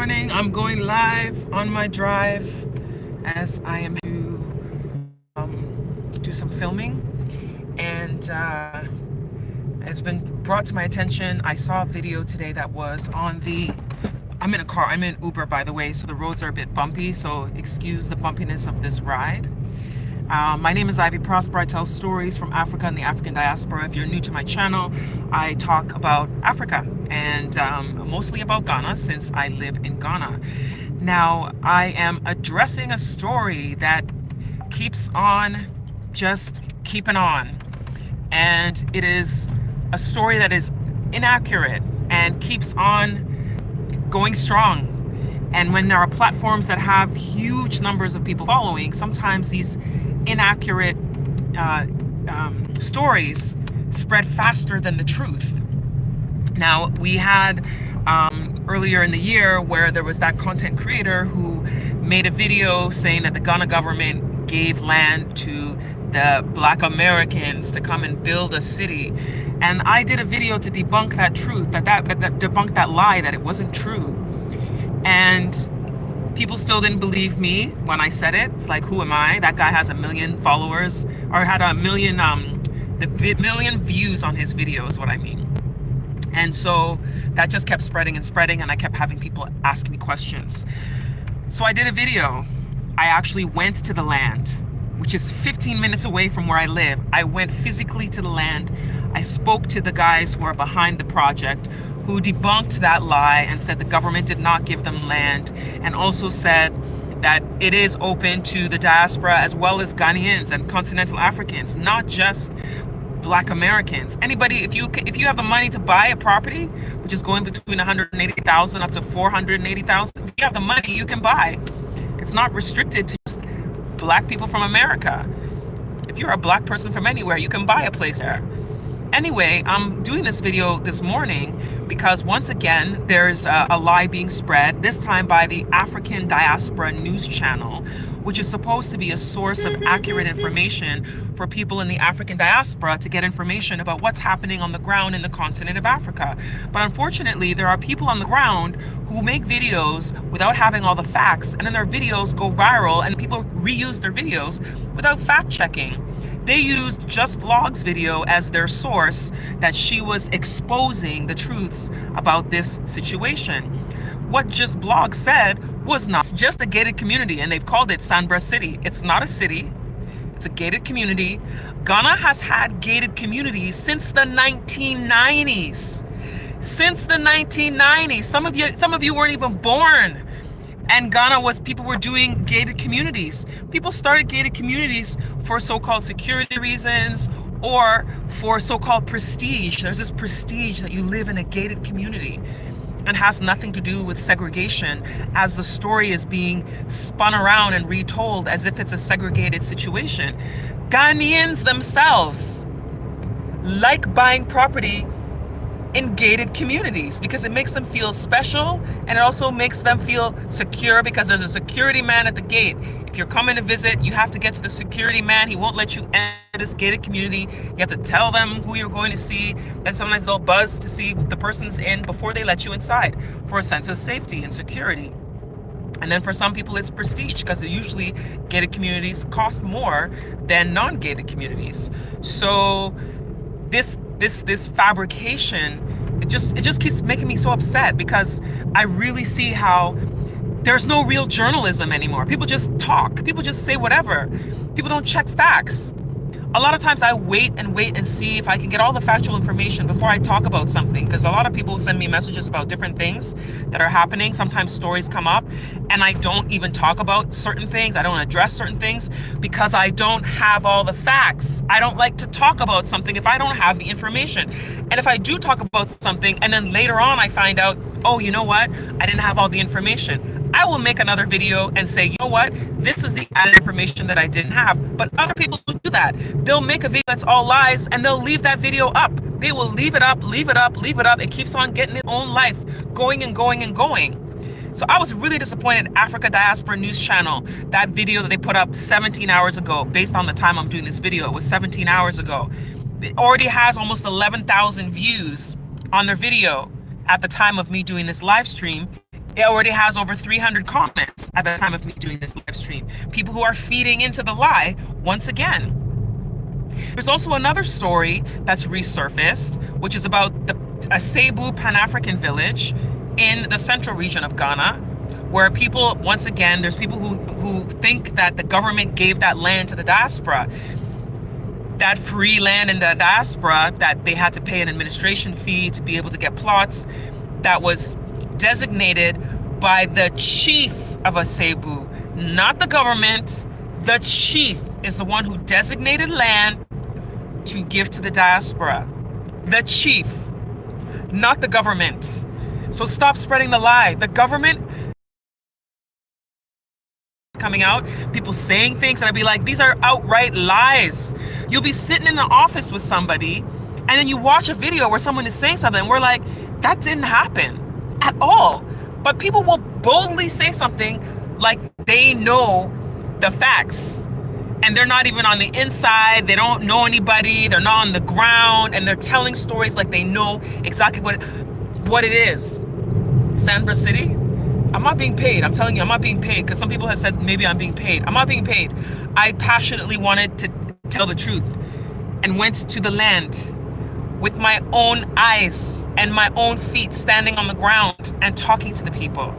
morning. I'm going live on my drive as I am to do some filming, and has been brought to my attention. I saw a video today that was on the, I'm in a car, I'm in Uber by the way, so the roads are a bit bumpy, so excuse the bumpiness of this ride. My name is Ivy Prosper. I tell stories from Africa and the African diaspora. If you're new to my channel, I talk about Africa and mostly about Ghana, since I live in Ghana. Now, I am addressing a story that keeps on just keeping on. And it is a story that is inaccurate and keeps on going strong. And when there are platforms that have huge numbers of people following, sometimes these inaccurate stories spread faster than the truth. Now, we had earlier in the year where there was that content creator who made a video saying that the Ghana government gave land to the Black Americans to come and build a city. And I did a video to debunk that truth, that debunk that lie, that it wasn't true. And people still didn't believe me when I said it. It's like, who am I? That guy has 1 million followers, or had 1 million, million views on his video is what I mean. And so that just kept spreading and spreading, and I kept having people ask me questions. So I did a video. I actually went to the land, which is 15 minutes away from where I live. I went physically to the land. I spoke to the guys who are behind the project, who debunked that lie and said the government did not give them land, and also said that it is open to the diaspora as well as Ghanaians and continental Africans, not just Black Americans. Anybody, if you have the money to buy a property, which is going between 180,000 up to 480,000, if you have the money, you can buy. It's not restricted to just Black people from America. If you're a Black person from anywhere, you can buy a place there. Anyway, I'm doing this video this morning because once again, there's a lie being spread, this time by the African Diaspora News Channel, which is supposed to be a source of accurate information for people in the African diaspora to get information about what's happening on the ground in the continent of Africa. But unfortunately, there are people on the ground who make videos without having all the facts, and then their videos go viral and people reuse their videos without fact checking. They used Just Vlog's video as their source, that she was exposing the truths about this situation. What Just Vlog said was not just a gated community, and they've called it Sanbra City. It's not a city, it's a gated community. Ghana has had gated communities since the 1990s. Since the 1990s. Some of you weren't even born. And Ghana people were doing gated communities. People started gated communities for so-called security reasons or for so-called prestige. There's this prestige that you live in a gated community, and has nothing to do with segregation, as the story is being spun around and retold as if it's a segregated situation. Ghanaians themselves like buying property in gated communities because it makes them feel special, and it also makes them feel secure because there's a security man at the gate. If you're coming to visit, you have to get to the security man. He won't let you enter this gated community. You have to tell them who you're going to see, and sometimes they'll buzz to see the person's in before they let you inside, for a sense of safety and security. And then for some people it's prestige, because usually gated communities cost more than non-gated communities. So this fabrication, it just keeps making me so upset, because I really see how there's no real journalism anymore. People just talk, people just say whatever. People don't check facts. A lot of times I wait and see if I can get all the factual information before I talk about something, because a lot of people send me messages about different things that are happening. Sometimes stories come up and I don't even talk about certain things. I don't address certain things because I don't have all the facts. I don't like to talk about something if I don't have the information. And if I do talk about something and then later on I find out, oh, you know what? I didn't have all the information, I will make another video and say, you know what? This is the added information that I didn't have. But other people don't do that. They'll make a video that's all lies and they'll leave that video up. They will leave it up, leave it up, leave it up. It keeps on getting its own life, going and going and going. So I was really disappointed. Africa Diaspora News Channel, that video that they put up 17 hours ago, based on the time I'm doing this video, it was 17 hours ago. It already has almost 11,000 views on their video at the time of me doing this live stream It already has over 300 comments at the time of me doing this live stream. People who are feeding into the lie once again. There's also another story that's resurfaced, which is about a Cebu Pan-African village in the central region of Ghana, where people, once again, there's people who think that the government gave that land to the diaspora. That free land in the diaspora, that they had to pay an administration fee to be able to get plots, that was designated by the chief of a Cebu, not the government. The chief is the one who designated land to give to the diaspora. The chief, not the government. So stop spreading the lie. The government coming out, people saying things, and I'd be like, these are outright lies. You'll be sitting in the office with somebody, and then you watch a video where someone is saying something, and we're like, that didn't happen at all. But people will boldly say something like they know the facts. And they're not even on the inside, they don't know anybody, they're not on the ground, and they're telling stories like they know exactly what it is. Sandra City, I'm not being paid. I'm telling you, I'm not being paid, because some people have said maybe I'm being paid. I'm not being paid. I passionately wanted to tell the truth and went to the land with my own eyes and my own feet, standing on the ground and talking to the people.